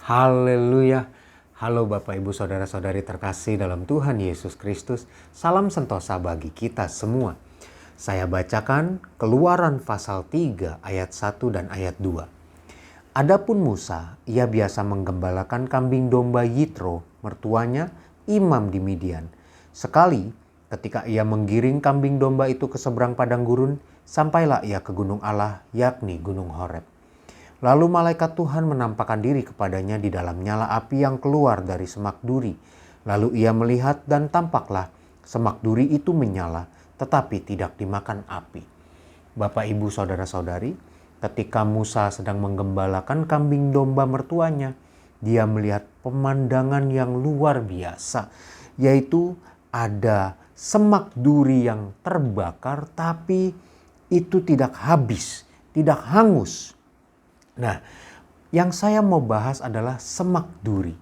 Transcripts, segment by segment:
Haleluya. Halo Bapak Ibu Saudara-saudari terkasih dalam Tuhan Yesus Kristus. Salam sentosa bagi kita semua. Saya bacakan Keluaran pasal 3 ayat 1 dan ayat 2. Adapun Musa, ia biasa menggembalakan kambing domba Yitro, mertuanya, imam di Midian. Sekali ketika ia menggiring kambing domba itu ke seberang padang gurun, sampailah ia ke gunung Allah, yakni gunung Horeb. Lalu malaikat Tuhan menampakkan diri kepadanya di dalam nyala api yang keluar dari semak duri. Lalu ia melihat dan tampaklah semak duri itu menyala, tetapi tidak dimakan api. Bapak, Ibu, Saudara-saudari, ketika Musa sedang menggembalakan kambing domba mertuanya, dia melihat pemandangan yang luar biasa, yaitu ada semak duri yang terbakar, tapi itu tidak habis, tidak hangus. Nah, yang saya mau bahas adalah semak duri.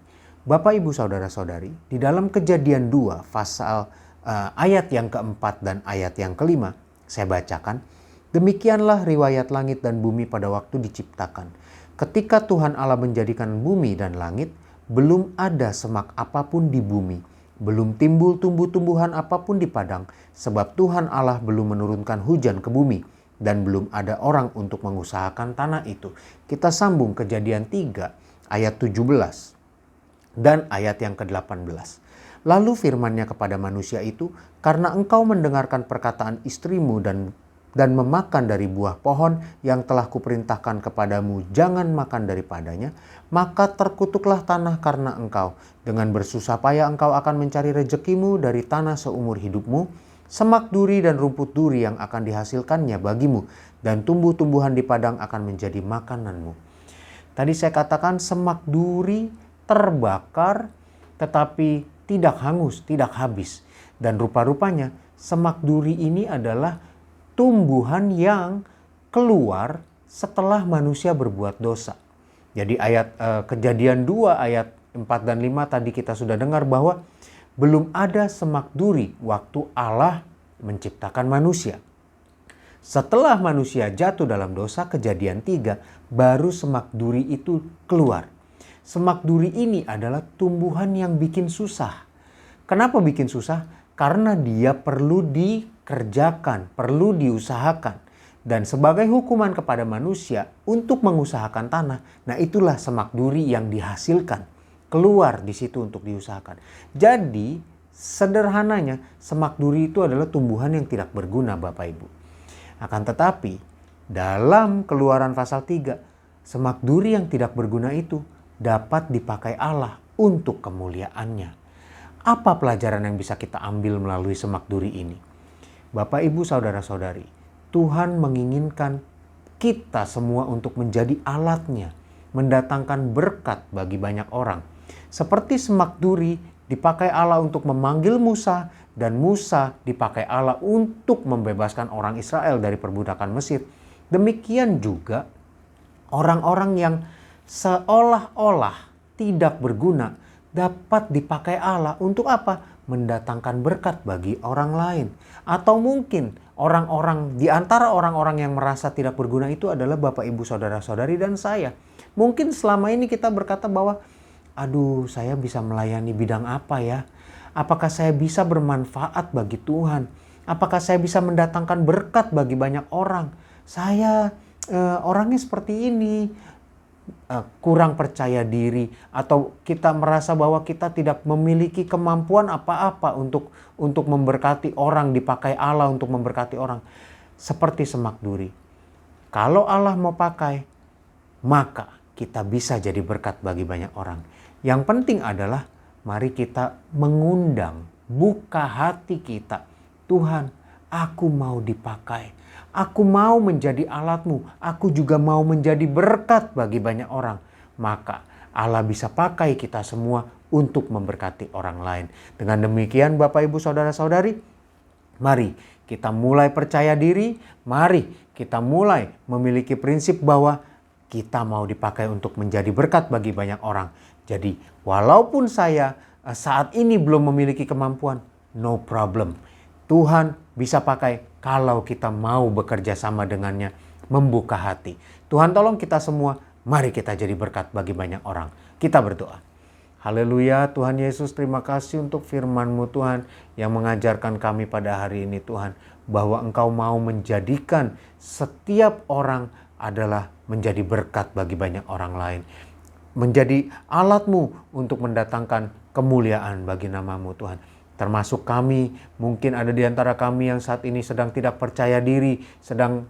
Bapak, Ibu, Saudara-saudari, di dalam Kejadian 2 pasal ayat yang keempat dan ayat yang kelima, saya bacakan. Demikianlah riwayat langit dan bumi pada waktu diciptakan. Ketika Tuhan Allah menjadikan bumi dan langit, belum ada semak apapun di bumi. Belum timbul tumbuh-tumbuhan apapun di padang, sebab Tuhan Allah belum menurunkan hujan ke bumi. Dan belum ada orang untuk mengusahakan tanah itu. Kita sambung Kejadian 3 ayat 17 dan ayat yang ke-18. Lalu firman-Nya kepada manusia itu, karena engkau mendengarkan perkataan istrimu dan memakan dari buah pohon yang telah kuperintahkan kepadamu, jangan makan daripadanya, maka terkutuklah tanah karena engkau. Dengan bersusah payah engkau akan mencari rezekimu dari tanah seumur hidupmu. Semak duri dan rumput duri yang akan dihasilkannya bagimu, dan tumbuh-tumbuhan di padang akan menjadi makananmu. Tadi saya katakan semak duri terbakar tetapi tidak hangus, tidak habis. Dan rupa-rupanya semak duri ini adalah tumbuhan yang keluar setelah manusia berbuat dosa. Jadi ayat Kejadian 2 ayat 4 dan 5 tadi kita sudah dengar bahwa belum ada semak duri waktu Allah menciptakan manusia. Setelah manusia jatuh dalam dosa, Kejadian 3, baru semak duri itu keluar. Semak duri ini adalah tumbuhan yang bikin susah. Kenapa bikin susah? Karena dia perlu dikerjakan, perlu diusahakan. Dan sebagai hukuman kepada manusia untuk mengusahakan tanah, nah itulah semak duri yang dihasilkan. Keluar di situ untuk diusahakan. Jadi sederhananya semak duri itu adalah tumbuhan yang tidak berguna Bapak Ibu. Akan tetapi dalam Keluaran pasal 3, semak duri yang tidak berguna itu dapat dipakai Allah untuk kemuliaannya. Apa pelajaran yang bisa kita ambil melalui semak duri ini? Bapak, Ibu, Saudara-saudari, Tuhan menginginkan kita semua untuk menjadi alatnya, mendatangkan berkat bagi banyak orang. Seperti semak duri dipakai Allah untuk memanggil Musa, dan Musa dipakai Allah untuk membebaskan orang Israel dari perbudakan Mesir. Demikian juga orang-orang yang seolah-olah tidak berguna dapat dipakai Allah untuk apa? Mendatangkan berkat bagi orang lain. Atau mungkin orang-orang di antara orang-orang yang merasa tidak berguna itu adalah Bapak, Ibu, Saudara-saudari dan saya. Mungkin selama ini kita berkata bahwa aduh, saya bisa melayani bidang apa ya? Apakah saya bisa bermanfaat bagi Tuhan? Apakah saya bisa mendatangkan berkat bagi banyak orang? Saya orangnya seperti ini. Kurang percaya diri, atau kita merasa bahwa kita tidak memiliki kemampuan apa-apa untuk memberkati orang, dipakai Allah untuk memberkati orang. Seperti semak duri. Kalau Allah mau pakai, maka kita bisa jadi berkat bagi banyak orang. Yang penting adalah mari kita mengundang, buka hati kita. Tuhan, aku mau dipakai. Aku mau menjadi alatmu. Aku juga mau menjadi berkat bagi banyak orang. Maka Allah bisa pakai kita semua untuk memberkati orang lain. Dengan demikian Bapak, Ibu, Saudara-saudari, mari kita mulai percaya diri. Mari kita mulai memiliki prinsip bahwa kita mau dipakai untuk menjadi berkat bagi banyak orang. Jadi walaupun saya saat ini belum memiliki kemampuan, no problem. Tuhan bisa pakai kalau kita mau bekerja sama dengannya, membuka hati. Tuhan tolong kita semua, mari kita jadi berkat bagi banyak orang. Kita berdoa. Haleluya, Tuhan Yesus, terima kasih untuk firman-Mu Tuhan yang mengajarkan kami pada hari ini Tuhan, bahwa Engkau mau menjadikan setiap orang adalah menjadi berkat bagi banyak orang lain. Menjadi alat-Mu untuk mendatangkan kemuliaan bagi nama-Mu Tuhan. Termasuk kami, mungkin ada di antara kami yang saat ini sedang tidak percaya diri, sedang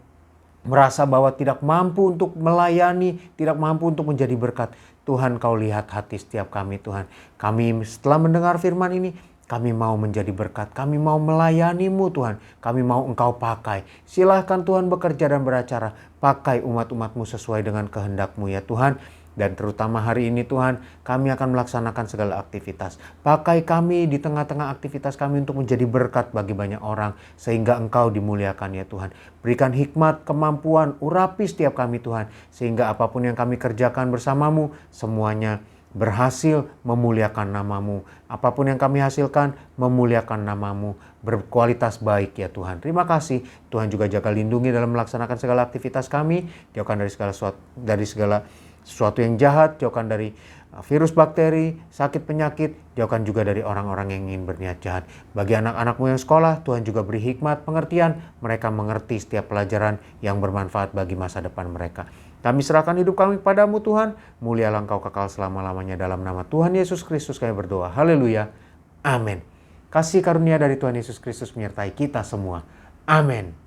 merasa bahwa tidak mampu untuk melayani, tidak mampu untuk menjadi berkat. Tuhan, Kau lihat hati setiap kami Tuhan. Kami setelah mendengar firman ini, kami mau menjadi berkat, kami mau melayani-Mu Tuhan, kami mau Engkau pakai. Silahkan Tuhan bekerja dan beracara, pakai umat-umat-Mu sesuai dengan kehendak-Mu ya Tuhan. Dan terutama hari ini Tuhan, kami akan melaksanakan segala aktivitas. Pakai kami di tengah-tengah aktivitas kami untuk menjadi berkat bagi banyak orang, sehingga Engkau dimuliakan ya Tuhan. Berikan hikmat, kemampuan, urapi setiap kami Tuhan, sehingga apapun yang kami kerjakan bersama-Mu, semuanya berhasil memuliakan nama-Mu. Apapun yang kami hasilkan, memuliakan nama-Mu, berkualitas baik ya Tuhan. Terima kasih. Tuhan juga jaga lindungi dalam melaksanakan segala aktivitas kami, jauhkan dari segala sesuatu yang jahat, jauhkan dari virus, bakteri, sakit, penyakit, jauhkan juga dari orang-orang yang ingin berniat jahat. Bagi anak-anak-Mu yang sekolah, Tuhan juga beri hikmat, pengertian, mereka mengerti setiap pelajaran yang bermanfaat bagi masa depan mereka. Kami serahkan hidup kami kepadamu Tuhan, mulialah Engkau kekal selama-lamanya dalam nama Tuhan Yesus Kristus kami berdoa. Haleluya. Amin. Kasih karunia dari Tuhan Yesus Kristus menyertai kita semua. Amin.